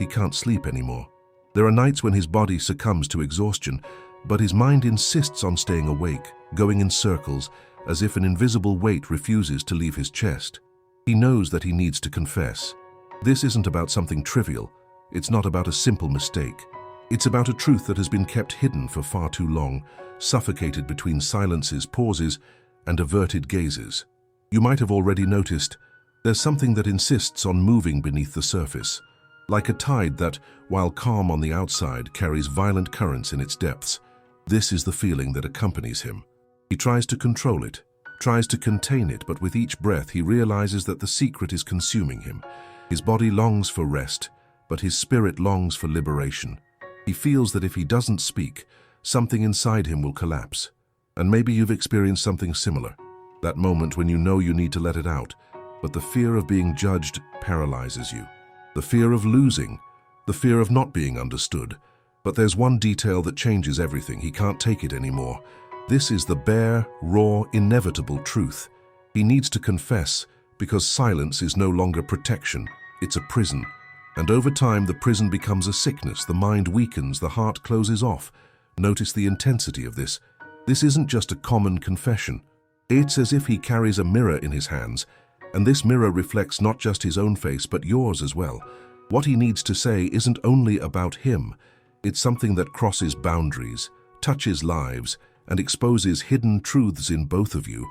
he can't sleep anymore. There are nights when his body succumbs to exhaustion, but his mind insists on staying awake, going in circles, as if an invisible weight refuses to leave his chest. He knows that he needs to confess. This isn't about something trivial. It's not about a simple mistake. It's about a truth that has been kept hidden for far too long, suffocated between silences, pauses, and averted gazes. You might have already noticed, there's something that insists on moving beneath the surface, like a tide that, while calm on the outside, carries violent currents in its depths. This is the feeling that accompanies him. He tries to control it, tries to contain it, but with each breath he realizes that the secret is consuming him. His body longs for rest, but his spirit longs for liberation. He feels that if he doesn't speak, something inside him will collapse. And maybe you've experienced something similar. That moment when you know you need to let it out, but the fear of being judged paralyzes you. The fear of losing, the fear of not being understood. But there's one detail that changes everything. He can't take it anymore. This is the bare, raw, inevitable truth. He needs to confess because silence is no longer protection. It's a prison. And over time, the prison becomes a sickness. The mind weakens, the heart closes off. Notice the intensity of this. This isn't just a common confession. It's as if he carries a mirror in his hands, and this mirror reflects not just his own face, but yours as well. What he needs to say isn't only about him. It's something that crosses boundaries, touches lives, and exposes hidden truths in both of you.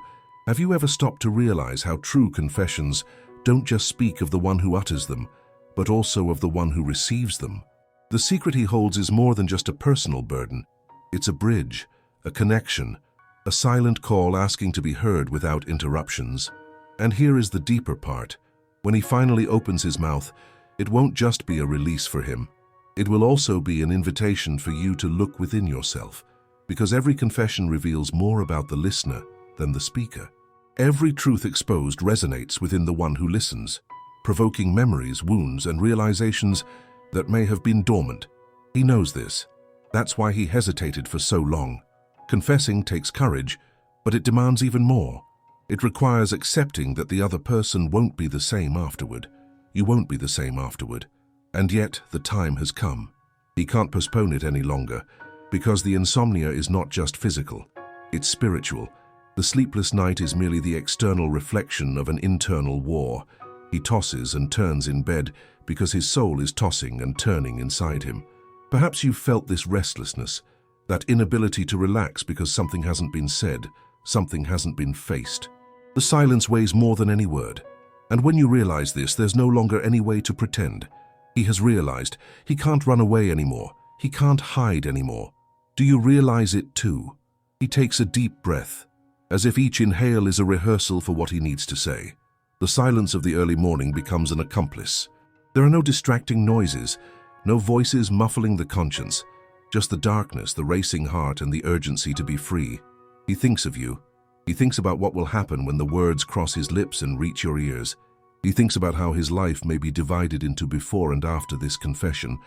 Have you ever stopped to realize how true confessions don't just speak of the one who utters them, but also of the one who receives them? The secret he holds is more than just a personal burden. It's a bridge, a connection, a silent call asking to be heard without interruptions. And here is the deeper part. When he finally opens his mouth, it won't just be a release for him. It will also be an invitation for you to look within yourself, because every confession reveals more about the listener than the speaker. Every truth exposed resonates within the one who listens, provoking memories, wounds, and realizations that may have been dormant. He knows this. That's why he hesitated for so long. Confessing takes courage, but it demands even more. It requires accepting that the other person won't be the same afterward. You won't be the same afterward. And yet, the time has come. He can't postpone it any longer, because the insomnia is not just physical, it's spiritual. The sleepless night is merely the external reflection of an internal war. He tosses and turns in bed because his soul is tossing and turning inside him. Perhaps you've felt this restlessness, that inability to relax because something hasn't been said, something hasn't been faced. The silence weighs more than any word. And when you realize this, there's no longer any way to pretend. He has realized he can't run away anymore. He can't hide anymore. Do you realize it too? He takes a deep breath, as if each inhale is a rehearsal for what he needs to say. The silence of the early morning becomes an accomplice. There are no distracting noises, no voices muffling the conscience, just the darkness, the racing heart, and the urgency to be free. He thinks of you. He thinks about what will happen when the words cross his lips and reach your ears. He thinks about how his life may be divided into before and after this confession,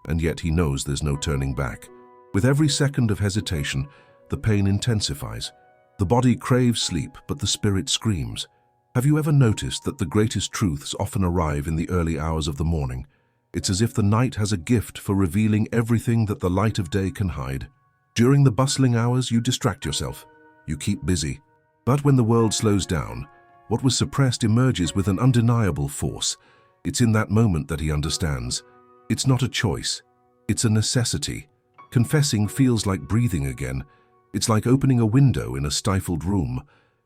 and yet he knows there's no turning back. With every second of hesitation, the pain intensifies. The body craves sleep, but the spirit screams. Have you ever noticed that the greatest truths often arrive in the early hours of the morning? It's as if the night has a gift for revealing everything that the light of day can hide. During the bustling hours, you distract yourself. You keep busy. But when the world slows down, what was suppressed emerges with an undeniable force. It's in that moment that he understands. It's not a choice. It's a necessity. Confessing feels like breathing again. It's like opening a window in a stifled room.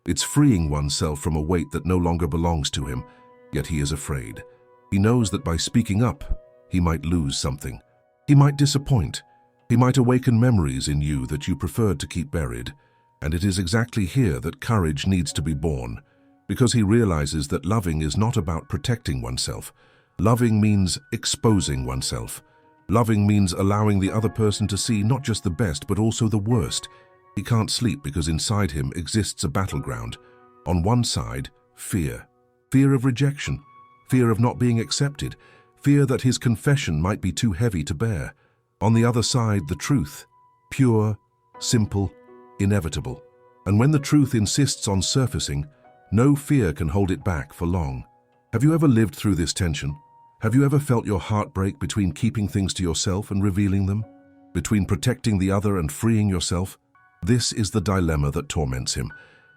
It's freeing oneself from a weight that no longer belongs to him, yet he is afraid. He knows that by speaking up, he might lose something. He might disappoint. He might awaken memories in you that you preferred to keep buried. And it is exactly here that courage needs to be born, because he realizes that loving is not about protecting oneself. Loving means exposing oneself. Loving means allowing the other person to see not just the best, but also the worst. He can't sleep because inside him exists a battleground. On one side, fear. Fear of rejection. Fear of not being accepted. Fear that his confession might be too heavy to bear. On the other side, the truth. Pure, simple, inevitable. And when the truth insists on surfacing, no fear can hold it back for long. Have you ever lived through this tension? Have you ever felt your heart break between keeping things to yourself and revealing them? Between protecting the other and freeing yourself? This is the dilemma that torments him,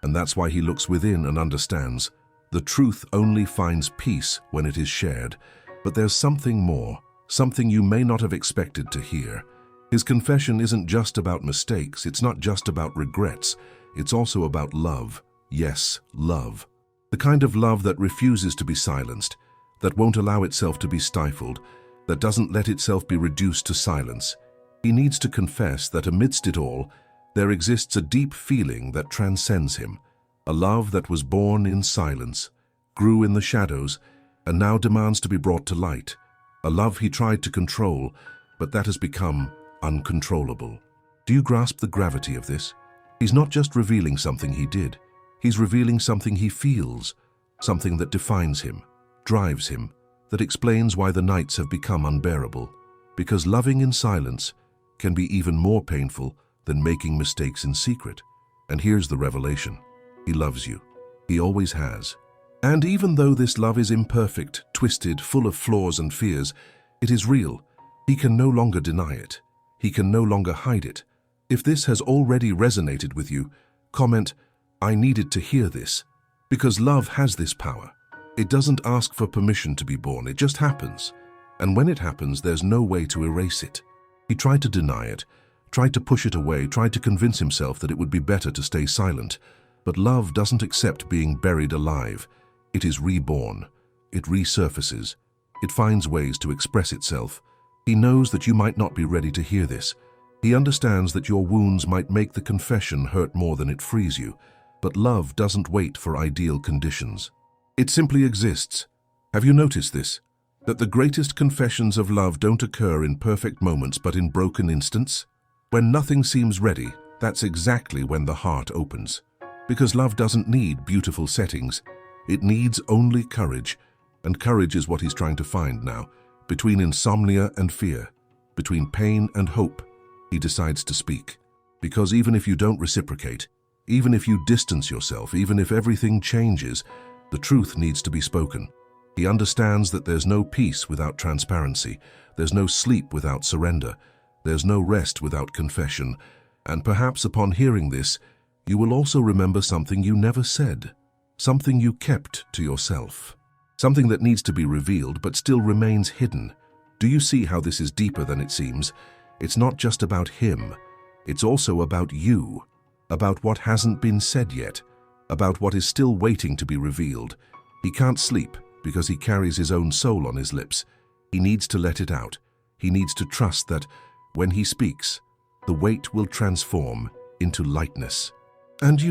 and that's why he looks within and understands. The truth only finds peace when it is shared, but there's something more, something you may not have expected to hear. His confession isn't just about mistakes, it's not just about regrets, it's also about love. Yes, love. The kind of love that refuses to be silenced, that won't allow itself to be stifled, that doesn't let itself be reduced to silence. He needs to confess that amidst it all, there exists a deep feeling that transcends him, a love that was born in silence, grew in the shadows, and now demands to be brought to light. A love he tried to control, but that has become uncontrollable. Do you grasp the gravity of this? He's not just revealing something he did. He's revealing something he feels, something that defines him, drives him, that explains why the nights have become unbearable. Because loving in silence can be even more painful than making mistakes in secret. And here's the revelation. He loves you. He always has. And even though this love is imperfect, twisted, full of flaws and fears, it is real. He can no longer deny it. He can no longer hide it. If this has already resonated with you, comment, "I needed to hear this." Because love has this power. It doesn't ask for permission to be born, it just happens. And when it happens, there's no way to erase it. He tried to deny it, tried to push it away, tried to convince himself that it would be better to stay silent. But love doesn't accept being buried alive. It is reborn. It resurfaces. It finds ways to express itself. He knows that you might not be ready to hear this. He understands that your wounds might make the confession hurt more than it frees you. But love doesn't wait for ideal conditions. It simply exists. Have you noticed this? That the greatest confessions of love don't occur in perfect moments but in broken instants? When nothing seems ready, that's exactly when the heart opens. Because love doesn't need beautiful settings. It needs only courage. And courage is what he's trying to find now. Between insomnia and fear, between pain and hope, he decides to speak. Because even if you don't reciprocate, even if you distance yourself, even if everything changes, the truth needs to be spoken. He understands that there's no peace without transparency, there's no sleep without surrender, there's no rest without confession, and perhaps upon hearing this, you will also remember something you never said, something you kept to yourself, something that needs to be revealed but still remains hidden. Do you see how this is deeper than it seems? It's not just about him, it's also about you, about what hasn't been said yet, about what is still waiting to be revealed. He can't sleep because he carries his own soul on his lips. He needs to let it out. He needs to trust that when he speaks, the weight will transform into lightness. And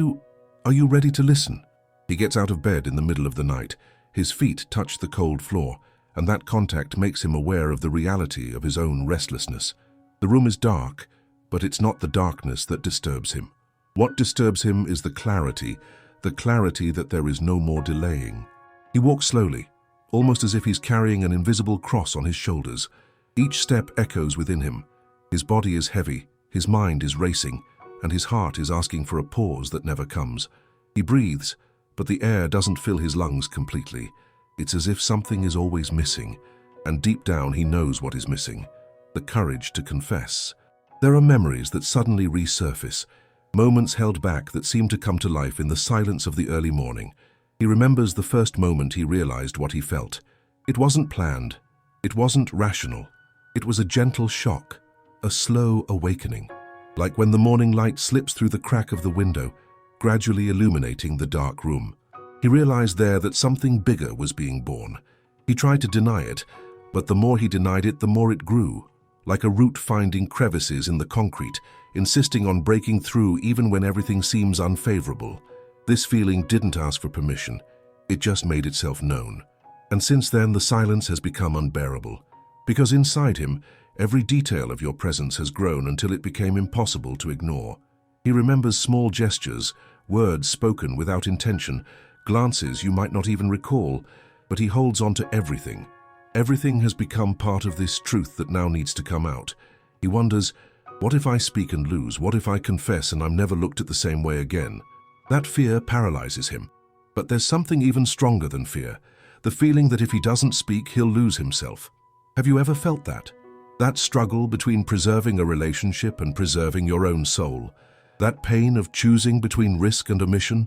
are you ready to listen? He gets out of bed in the middle of the night. His feet touch the cold floor, and that contact makes him aware of the reality of his own restlessness. The room is dark, but it's not the darkness that disturbs him. What disturbs him is the clarity that there is no more delaying. He walks slowly, almost as if he's carrying an invisible cross on his shoulders. Each step echoes within him. His body is heavy, his mind is racing, and his heart is asking for a pause that never comes. He breathes, but the air doesn't fill his lungs completely. It's as if something is always missing, and deep down he knows what is missing: the courage to confess. There are memories that suddenly resurface, moments held back that seem to come to life in the silence of the early morning. He remembers the first moment he realized what he felt. It wasn't planned. It wasn't rational. It was a gentle shock, a slow awakening, like when the morning light slips through the crack of the window, gradually illuminating the dark room. He realized there that something bigger was being born. He tried to deny it, but the more he denied it, the more it grew, like a root finding crevices in the concrete, insisting on breaking through even when everything seems unfavorable. This feeling didn't ask for permission. It just made itself known. And since then, the silence has become unbearable. Because inside him, every detail of your presence has grown until it became impossible to ignore. He remembers small gestures, words spoken without intention, glances you might not even recall, but he holds on to everything. Everything has become part of this truth that now needs to come out. He wonders, what if I speak and lose? What if I confess and I'm never looked at the same way again? That fear paralyzes him. But there's something even stronger than fear. The feeling that if he doesn't speak, he'll lose himself. Have you ever felt that? That struggle between preserving a relationship and preserving your own soul. That pain of choosing between risk and omission?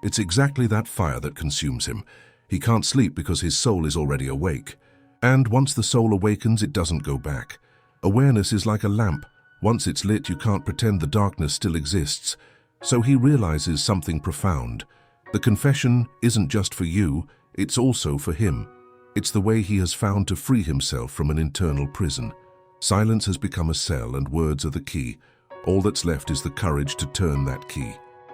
It's exactly that fire that consumes him. He can't sleep because his soul is already awake. And once the soul awakens, it doesn't go back. Awareness is like a lamp. Once it's lit, you can't pretend the darkness still exists. So he realizes something profound. The confession isn't just for you, it's also for him. It's the way he has found to free himself from an internal prison. Silence has become a cell and words are the key. All that's left is the courage to turn that key.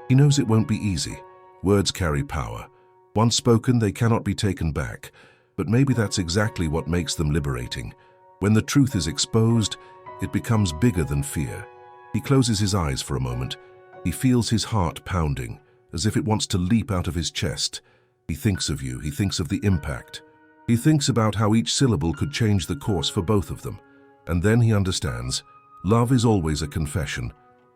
He knows it won't be easy. Words carry power. Once spoken, they cannot be taken back. But maybe that's exactly what makes them liberating. When the truth is exposed, it becomes bigger than fear. He closes his eyes for a moment. He feels his heart pounding, as if it wants to leap out of his chest. He thinks of you. He thinks of the impact. He thinks about how each syllable could change the course for both of them. And then he understands. Love is always a confession.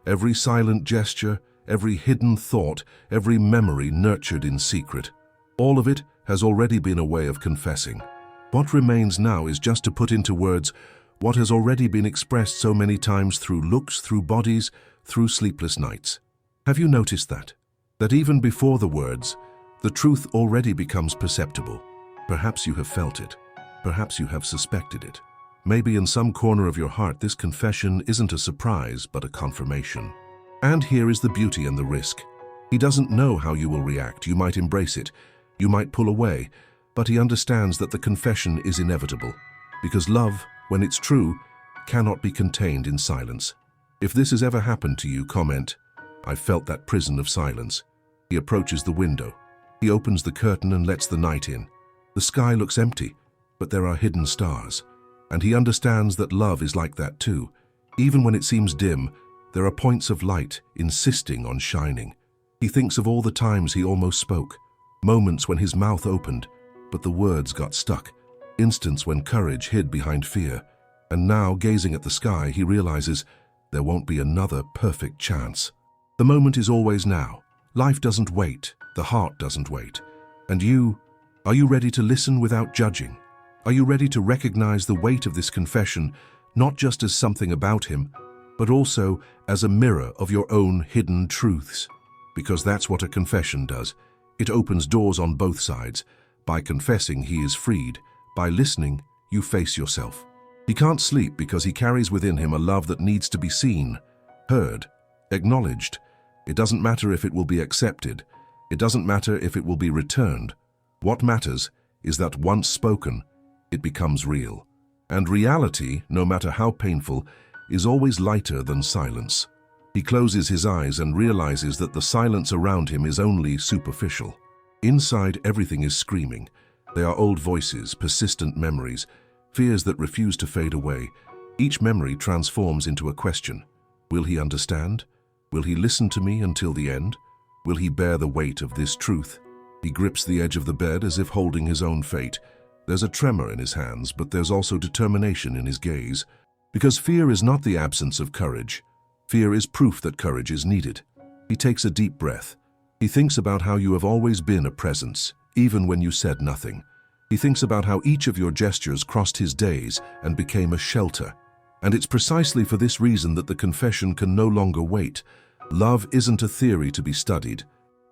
Every silent gesture, every hidden thought, every memory nurtured in secret. All of it has already been a way of confessing. What remains now is just to put into words what has already been expressed so many times through looks, through bodies, through sleepless nights. Have you noticed that? That even before the words, the truth already becomes perceptible. Perhaps you have felt it. Perhaps you have suspected it. Maybe in some corner of your heart this confession isn't a surprise but a confirmation. And here is the beauty and the risk. He doesn't know how you will react. You might embrace it. You might pull away. But he understands that the confession is inevitable. Because love, when it's true, cannot be contained in silence. If this has ever happened to you, comment, "I felt that prison of silence." He approaches the window. He opens the curtain and lets the night in. The sky looks empty, but there are hidden stars. And he understands that love is like that too. Even when it seems dim, there are points of light insisting on shining. He thinks of all the times he almost spoke, moments when his mouth opened, but the words got stuck, instants when courage hid behind fear. And now, gazing at the sky, he realizes there won't be another perfect chance. The moment is always now. Life doesn't wait. The heart doesn't wait. And you, are you ready to listen without judging? Are you ready to recognize the weight of this confession, not just as something about him, but also as a mirror of your own hidden truths? Because that's what a confession does. It opens doors on both sides. By confessing, he is freed. By listening, you face yourself. He can't sleep because he carries within him a love that needs to be seen, heard, acknowledged. It doesn't matter if it will be accepted. It doesn't matter if it will be returned. What matters is that once spoken, it becomes real. And reality, no matter how painful, is always lighter than silence. He closes his eyes and realizes that the silence around him is only superficial. Inside, everything is screaming. They are old voices, persistent memories, fears that refuse to fade away. Each memory transforms into a question. Will he understand? Will he listen to me until the end? Will he bear the weight of this truth? He grips the edge of the bed as if holding his own fate. There's a tremor in his hands, but there's also determination in his gaze. Because fear is not the absence of courage. Fear is proof that courage is needed. He takes a deep breath. He thinks about how you have always been a presence, even when you said nothing. He thinks about how each of your gestures crossed his days and became a shelter. And it's precisely for this reason that the confession can no longer wait. Love isn't a theory to be studied.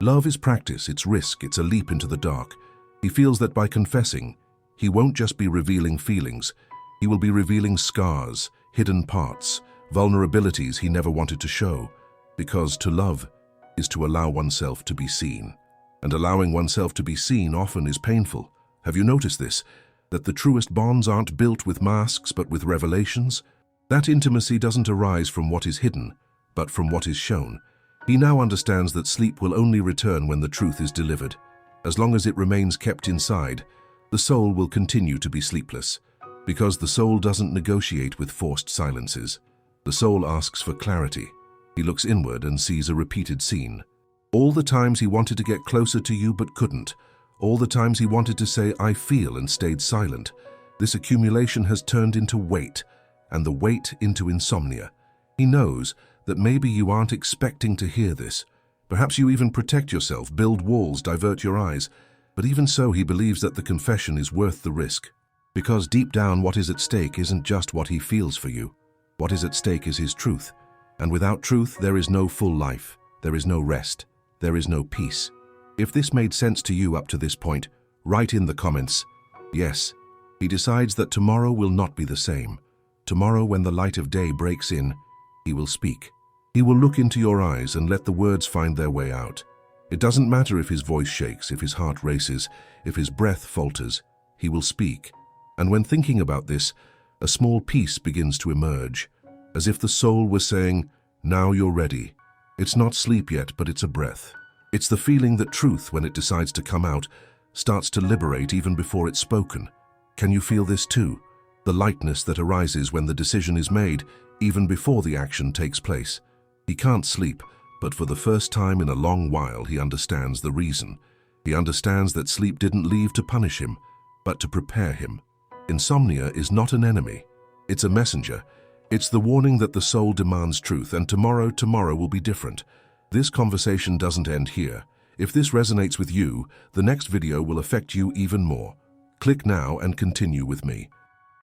Love is practice, it's risk, it's a leap into the dark. He feels that by confessing, he won't just be revealing feelings. He will be revealing scars, hidden parts, vulnerabilities he never wanted to show. Because to love is to allow oneself to be seen. And allowing oneself to be seen often is painful. Have you noticed this? That the truest bonds aren't built with masks but with revelations? That intimacy doesn't arise from what is hidden, but from what is shown. He now understands that sleep will only return when the truth is delivered. As long as it remains kept inside, the soul will continue to be sleepless. Because the soul doesn't negotiate with forced silences. The soul asks for clarity. He looks inward and sees a repeated scene. All the times he wanted to get closer to you but couldn't. All the times he wanted to say, "I feel," and stayed silent. This accumulation has turned into weight, and the weight into insomnia. He knows that maybe you aren't expecting to hear this. Perhaps you even protect yourself, build walls, divert your eyes. But even so, he believes that the confession is worth the risk. Because deep down, what is at stake isn't just what he feels for you. What is at stake is his truth. And without truth, there is no full life. There is no rest. There is no peace. If this made sense to you up to this point, write in the comments, yes. He decides that tomorrow will not be the same. Tomorrow, when the light of day breaks in, he will speak. He will look into your eyes and let the words find their way out. It doesn't matter if his voice shakes, if his heart races, if his breath falters, he will speak. And when thinking about this, a small peace begins to emerge, as if the soul was saying, now you're ready. It's not sleep yet, but it's a breath. It's the feeling that truth, when it decides to come out, starts to liberate even before it's spoken. Can you feel this too? The lightness that arises when the decision is made, even before the action takes place. He can't sleep, but for the first time in a long while he understands the reason. He understands that sleep didn't leave to punish him, but to prepare him. Insomnia is not an enemy. It's a messenger. It's the warning that the soul demands truth, and tomorrow will be different. This conversation doesn't end here. If this resonates with you, the next video will affect you even more. Click now and continue with me.